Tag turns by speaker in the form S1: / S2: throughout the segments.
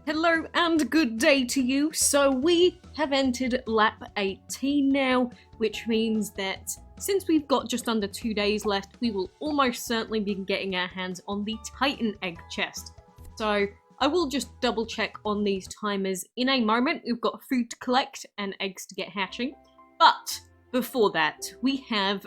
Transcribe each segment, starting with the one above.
S1: Hello and good day to you. So we have entered lap 18 now, which means that since we've got just under 2 days left, we will almost certainly be getting our hands on the Titan egg chest. So I will just double check on these timers in a moment. We've got food to collect and eggs to get hatching. But before that, we have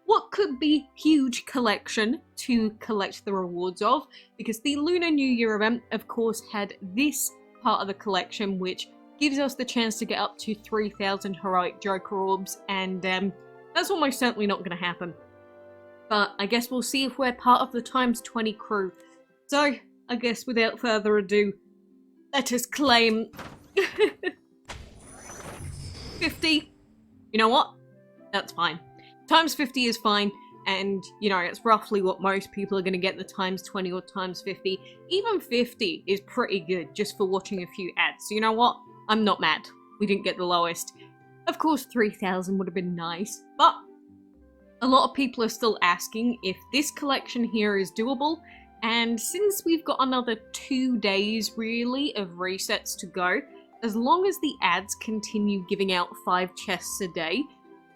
S1: what could be huge collection to collect the rewards of, because the Lunar New Year event, of course, had this part of the collection, which gives us the chance to get up to 3,000 heroic Joker orbs, and that's almost certainly not going to happen. But I guess we'll see if we're part of the times 20 crew. So, I guess without further ado, let us claim 50. You know what? That's fine. Times 50 is fine, and, you know, it's roughly what most people are going to get, the times 20 or times 50. Even 50 is pretty good, just for watching a few ads. So you know what? I'm not mad. We didn't get the lowest. Of course, 3,000 would have been nice, but a lot of people are still asking if this collection here is doable, and since we've got another 2 days, really, of resets to go, as long as the ads continue giving out 5 chests a day,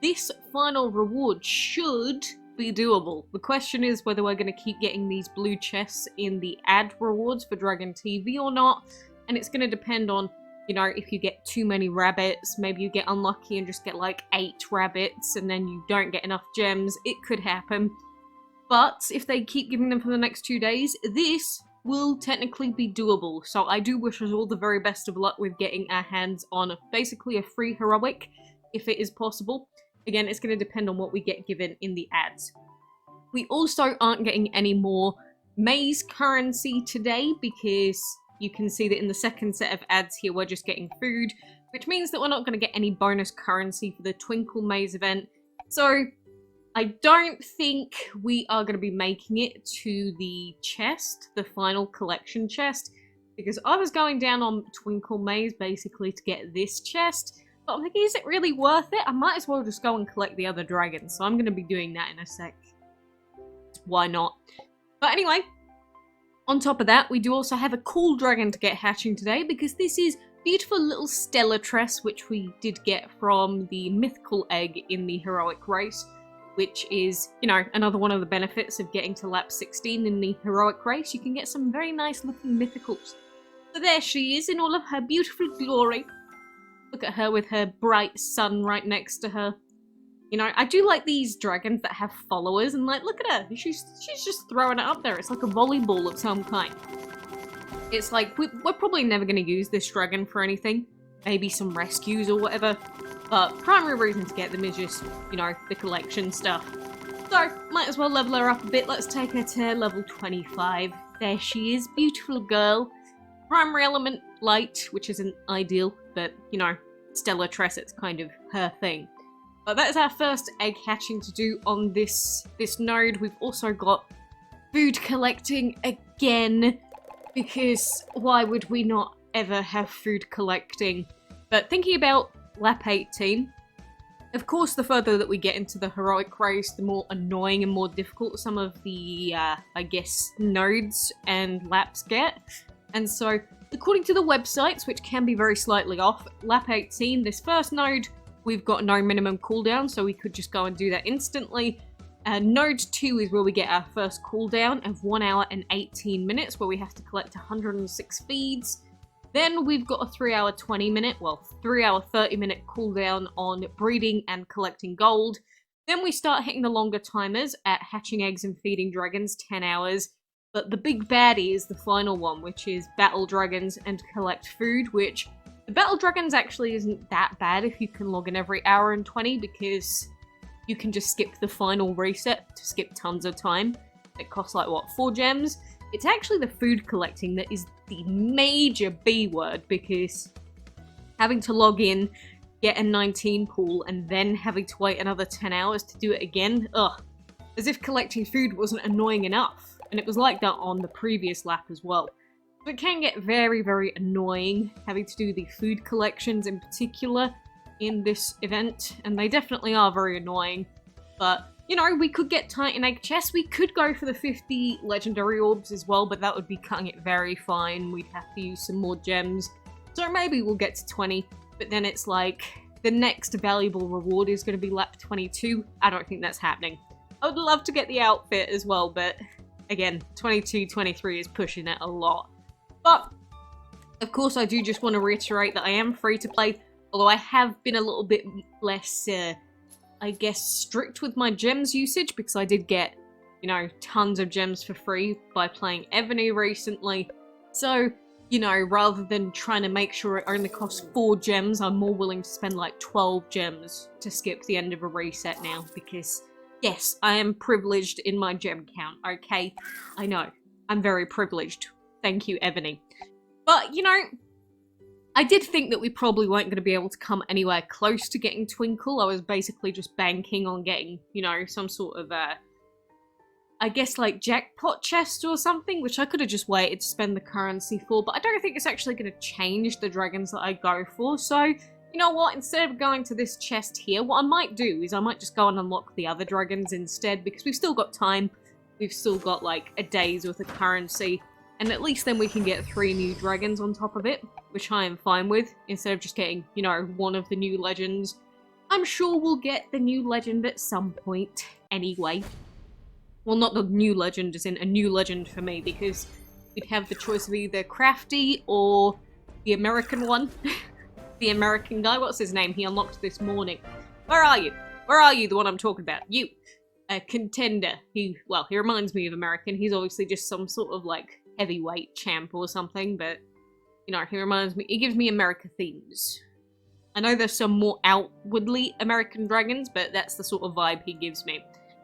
S1: this final reward should be doable. The question is whether we're going to keep getting these blue chests in the ad rewards for Dragon TV or not, and it's going to depend on, you know, if you get too many rabbits, maybe you get unlucky and just get like 8 rabbits and then you don't get enough gems. It could happen. But if they keep giving them for the next 2 days, this will technically be doable. So I do wish us all the very best of luck with getting our hands on basically a free heroic, if it is possible. Again, it's going to depend on what we get given in the ads. We also aren't getting any more maize currency today, because you can see that in the second set of ads here we're just getting food, which means that we're not going to get any bonus currency for the Twinkle Maze event. So I don't think we are going to be making it to the chest, the final collection chest, because I was going down on Twinkle Maze basically to get this chest. But I'm thinking, is it really worth it? I might as well just go and collect the other dragons, so I'm going to be doing that in a sec. Why not? But anyway, on top of that, we do also have a cool dragon to get hatching today, because this is beautiful little Stellartress, which we did get from the mythical egg in the heroic race, which is, you know, another one of the benefits of getting to lap 16 in the heroic race. You can get some very nice looking mythicals. So there she is in all of her beautiful glory. Look at her with her bright sun right next to her. You know, I do like these dragons that have followers, and like, look at her. She's just throwing it up there. It's like a volleyball of some kind. It's like, we're probably never going to use this dragon for anything. Maybe some rescues or whatever. But primary reason to get them is just, you know, the collection stuff. So, might as well level her up a bit. Let's take her to level 25. There she is. Beautiful girl. Primary element, light, which isn't ideal, but, you know, Stellartress, it's kind of her thing. But that is our first egg hatching to do on this node. We've also got food collecting again, because why would we not ever have food collecting? But thinking about lap 18, of course, the further that we get into the heroic race, the more annoying and more difficult some of the, I guess, nodes and laps get. And so, according to the websites, which can be very slightly off, lap 18, this first node, we've got no minimum cooldown, so we could just go and do that instantly. Node 2 is where we get our first cooldown of 1 hour and 18 minutes, where we have to collect 106 feeds. Then we've got a 3 hour 30 minute cooldown on breeding and collecting gold. Then we start hitting the longer timers at hatching eggs and feeding dragons, 10 hours. But the big baddie is the final one, which is battle dragons and collect food, which the battle dragons actually isn't that bad if you can log in every hour and 20, because you can just skip the final reset to skip tons of time. It costs like, what, 4 gems? It's actually the food collecting that is the major B word, because having to log in, get a 19 pool, and then having to wait another 10 hours to do it again, ugh. As if collecting food wasn't annoying enough. And it was like that on the previous lap as well. So it can get very, very annoying having to do the food collections in particular in this event, and they definitely are very annoying. But you know, we could get Titan Egg chests. We could go for the 50 legendary orbs as well, but that would be cutting it very fine. We'd have to use some more gems. So maybe we'll get to 20, but then it's like the next valuable reward is going to be lap 22. I don't think that's happening. I would love to get the outfit as well, but again, 22, 23 is pushing it a lot. But of course, I do just want to reiterate that I am free to play, although I have been a little bit less, I guess, strict with my gems usage, because I did get, you know, tons of gems for free by playing Ebony recently. So, you know, rather than trying to make sure it only costs 4 gems, I'm more willing to spend like 12 gems to skip the end of a reset now, because yes, I am privileged in my gem count, okay? I know. I'm very privileged. Thank you, Ebony. But, you know, I did think that we probably weren't going to be able to come anywhere close to getting Twinkle. I was basically just banking on getting, you know, some sort of, I guess, like, jackpot chest or something, which I could have just waited to spend the currency for, but I don't think it's actually going to change the dragons that I go for, so you know what, instead of going to this chest here, what I might do is I might just go and unlock the other dragons instead, because we've still got time. We've still got like a day's worth of currency, and at least then we can get 3 new dragons on top of it, which I am fine with, instead of just getting, you know, one of the new legends. I'm sure we'll get the new legend at some point anyway. Well, not the new legend, as in a new legend for me, because we'd have the choice of either Crafty or the American one. The American guy, what's his name? He unlocked this morning. Where are you? Where are you, the one I'm talking about? You! A contender. He reminds me of American. He's obviously just some sort of, like, heavyweight champ or something, but, you know, he gives me America themes. I know there's some more outwardly American dragons, but that's the sort of vibe he gives me.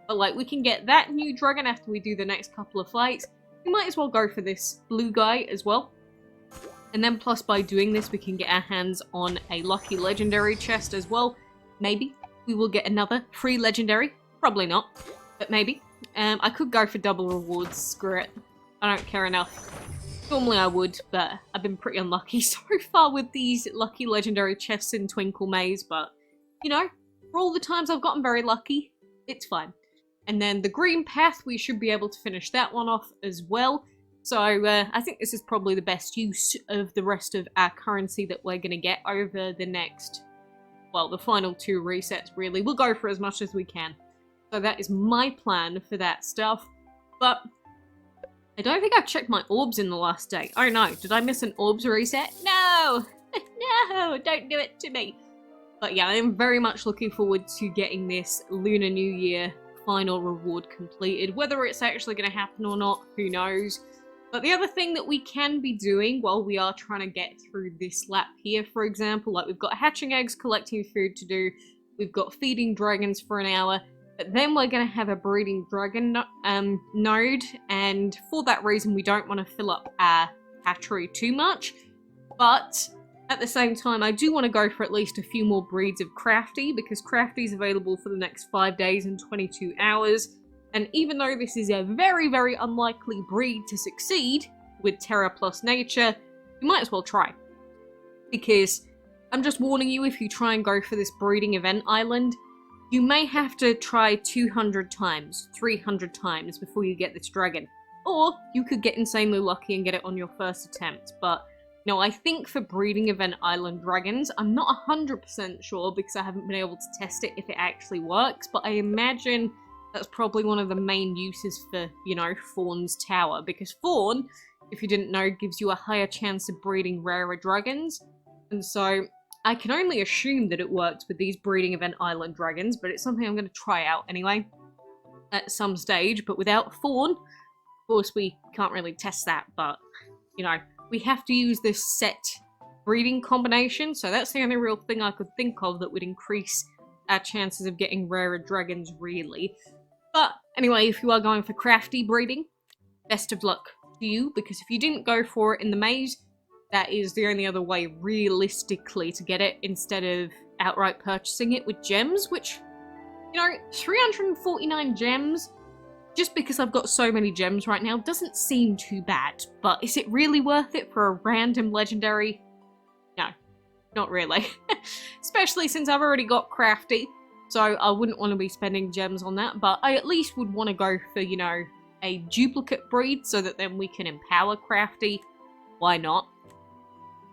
S1: But, like, we can get that new dragon after we do the next couple of fights. We might as well go for this blue guy as well. And then plus by doing this, we can get our hands on a lucky legendary chest as well. Maybe we will get another free legendary. Probably not, but maybe. I could go for double rewards. Screw it. I don't care enough. Normally I would, but I've been pretty unlucky so far with these lucky legendary chests in Twinkle Maze. But, you know, for all the times I've gotten very lucky, it's fine. And then the green path, we should be able to finish that one off as well. So I think this is probably the best use of the rest of our currency that we're going to get over the next, well, the final 2 resets, really. We'll go for as much as we can. So that is my plan for that stuff. But I don't think I've checked my orbs in the last day. Oh no, did I miss an orbs reset? No! No, don't do it to me. But yeah, I am very much looking forward to getting this Lunar New Year final reward completed. Whether it's actually going to happen or not, who knows. But the other thing that we can be doing while we are trying to get through this lap here, for example, like we've got hatching eggs, collecting food to do, we've got feeding dragons for an hour, but then we're going to have a breeding dragon node, and for that reason we don't want to fill up our hatchery too much, but at the same time I do want to go for at least a few more breeds of Crafty, because Crafty is available for the next 5 days and 22 hours. And even though this is a very, very unlikely breed to succeed with Terra plus Nature, you might as well try. Because I'm just warning you, if you try and go for this breeding event island, you may have to try 200 times, 300 times before you get this dragon. Or you could get insanely lucky and get it on your first attempt. But no, I think for breeding event island dragons, I'm not 100% sure because I haven't been able to test it if it actually works, but I imagine that's probably one of the main uses for, you know, Fawn's Tower, because Fawn, if you didn't know, gives you a higher chance of breeding rarer dragons, and so I can only assume that it works with these breeding event island dragons, but it's something I'm going to try out anyway, at some stage. But without Fawn, of course we can't really test that, but, you know, we have to use this set breeding combination, so that's the only real thing I could think of that would increase our chances of getting rarer dragons, really. But anyway, if you are going for Crafty breeding, best of luck to you, because if you didn't go for it in the maze, that is the only other way realistically to get it, instead of outright purchasing it with gems, which, you know, 349 gems, just because I've got so many gems right now, doesn't seem too bad. But is it really worth it for a random legendary? No, not really. Especially since I've already got Crafty. so I wouldn't want to be spending gems on that, but I at least would want to go for, you know, a duplicate breed so that then we can empower Crafty. Why not?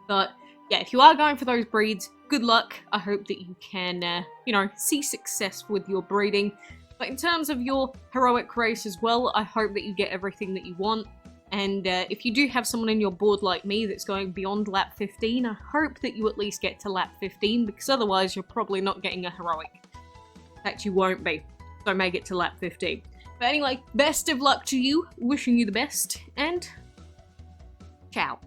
S1: But yeah, if you are going for those breeds, good luck. I hope that you can, you know, see success with your breeding. But in terms of your heroic race as well, I hope that you get everything that you want. And if you do have someone in your board like me that's going beyond lap 15, I hope that you at least get to lap 15, because otherwise you're probably not getting a heroic. In fact, you won't be. So make it to lap 15. But anyway, best of luck to you, wishing you the best, and ciao.